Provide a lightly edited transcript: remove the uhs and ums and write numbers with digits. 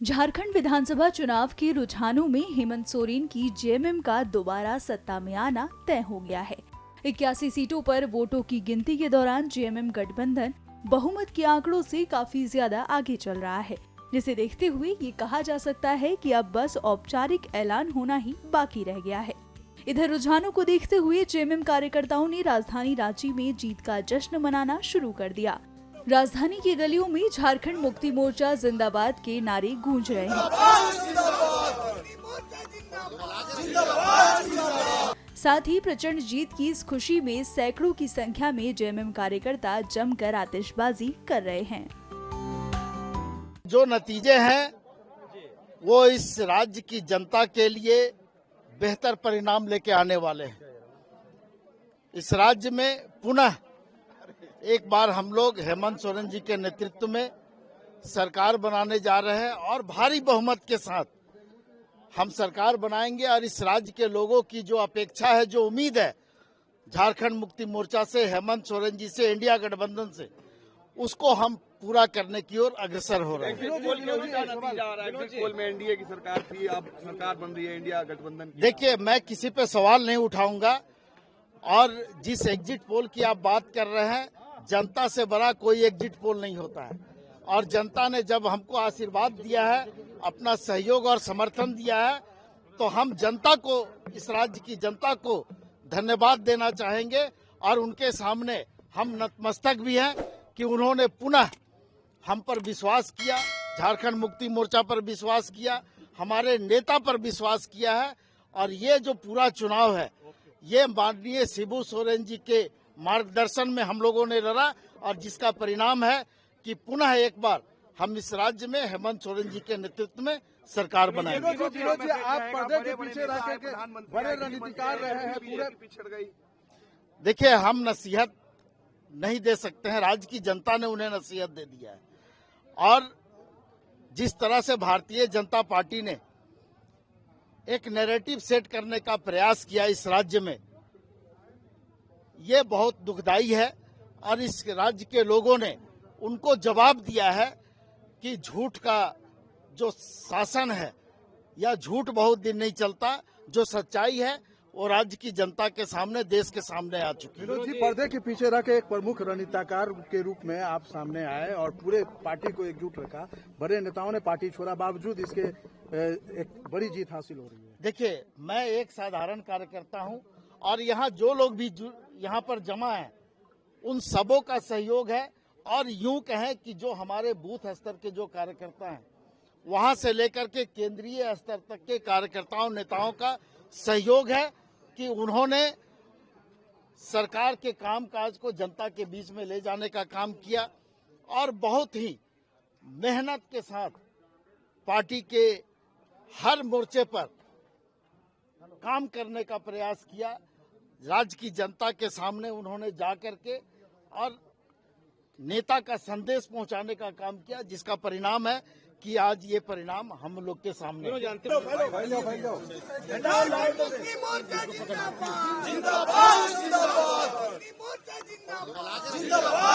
झारखंड विधानसभा चुनाव के रुझानों में हेमंत सोरेन की जेएमएम का दोबारा सत्ता में आना तय हो गया है। 81 सीटों पर वोटों की गिनती के दौरान जेएमएम गठबंधन बहुमत के आंकड़ों से काफी ज्यादा आगे चल रहा है, जिसे देखते हुए ये कहा जा सकता है कि अब बस औपचारिक ऐलान होना ही बाकी रह गया है। इधर रुझानों को देखते हुए जेएमएम कार्यकर्ताओं ने राजधानी रांची में जीत का जश्न मनाना शुरू कर दिया। राजधानी की गलियों में झारखंड मुक्ति मोर्चा जिंदाबाद के नारे गूंज रहे हैं। साथ ही प्रचंड जीत की इस खुशी में सैकड़ों की संख्या में जेएमएम कार्यकर्ता जमकर आतिशबाजी कर रहे हैं। जो नतीजे हैं वो इस राज्य की जनता के लिए बेहतर परिणाम लेके आने वाले हैं। इस राज्य में पुनः एक बार हम लोग हेमंत सोरेन जी के नेतृत्व में सरकार बनाने जा रहे हैं और भारी बहुमत के साथ हम सरकार बनाएंगे। और इस राज्य के लोगों की जो अपेक्षा है, जो उम्मीद है झारखंड मुक्ति मोर्चा से, हेमंत सोरेन जी से, इंडिया गठबंधन से, उसको हम पूरा करने की ओर अग्रसर हो रहे हैं। पोल में एनडीए की सरकार थी, अब सरकार बन रही है इंडिया गठबंधन की। देखिए, मैं किसी पे सवाल नहीं उठाऊंगा और जिस एग्जिट पोल की आप बात कर रहे हैं, जनता से बड़ा कोई एग्जिट पोल नहीं होता है। और जनता ने जब हमको आशीर्वाद दिया है, अपना सहयोग और समर्थन दिया है, तो हम जनता को, इस राज्य की जनता को धन्यवाद देना चाहेंगे। और उनके सामने हम नतमस्तक भी हैं कि उन्होंने पुनः हम पर विश्वास किया, झारखंड मुक्ति मोर्चा पर विश्वास किया, हमारे नेता पर विश्वास किया है। और ये जो पूरा चुनाव है, ये माननीय शिबू सोरेन जी के मार्गदर्शन में हम लोगों ने लड़ा, और जिसका परिणाम है कि पुनः एक बार हम इस राज्य में हेमंत सोरेन जी के नेतृत्व में सरकार बनाएंगे। आप पर्दे के पीछे रह के बड़े रणनीतिकार रहे हैं, पूरे पिछड़ गई। देखिए, हम नसीहत नहीं दे सकते हैं, राज्य की जनता ने उन्हें नसीहत दे दिया है। और जिस तरह से भारतीय जनता पार्टी ने एक नैरेटिव सेट करने का प्रयास किया इस राज्य में, ये बहुत दुखदाई है। और इस राज्य के लोगों ने उनको जवाब दिया है कि झूठ का जो शासन है, या झूठ बहुत दिन नहीं चलता, जो सच्चाई है वो राज्य की जनता के सामने, देश के सामने आ चुकी है। विनोद जी, पर्दे के पीछे रह के एक प्रमुख रणनीतिकार के रूप में आप सामने आए और पूरे पार्टी को एकजुट रखा। बड़े नेताओं ने पार्टी छोड़ा, बावजूद इसके एक बड़ी जीत हासिल हो रही है। देखिए, मैं एक साधारण कार्यकर्ता हूं और यहाँ जो लोग भी यहाँ पर जमा हैं, उन सबों का सहयोग है। और यूं कहें कि जो हमारे बूथ स्तर के जो कार्यकर्ता हैं, वहां से लेकर के केंद्रीय स्तर तक के कार्यकर्ताओं, नेताओं का सहयोग है कि उन्होंने सरकार के कामकाज को जनता के बीच में ले जाने का काम किया और बहुत ही मेहनत के साथ पार्टी के हर मोर्चे पर काम करने का प्रयास किया। राज्य की जनता के सामने उन्होंने जाकर के और नेता का संदेश पहुंचाने का काम किया, जिसका परिणाम है कि आज ये परिणाम हम लोग के सामने है। जिंदाबाद जिंदाबाद जिंदाबाद।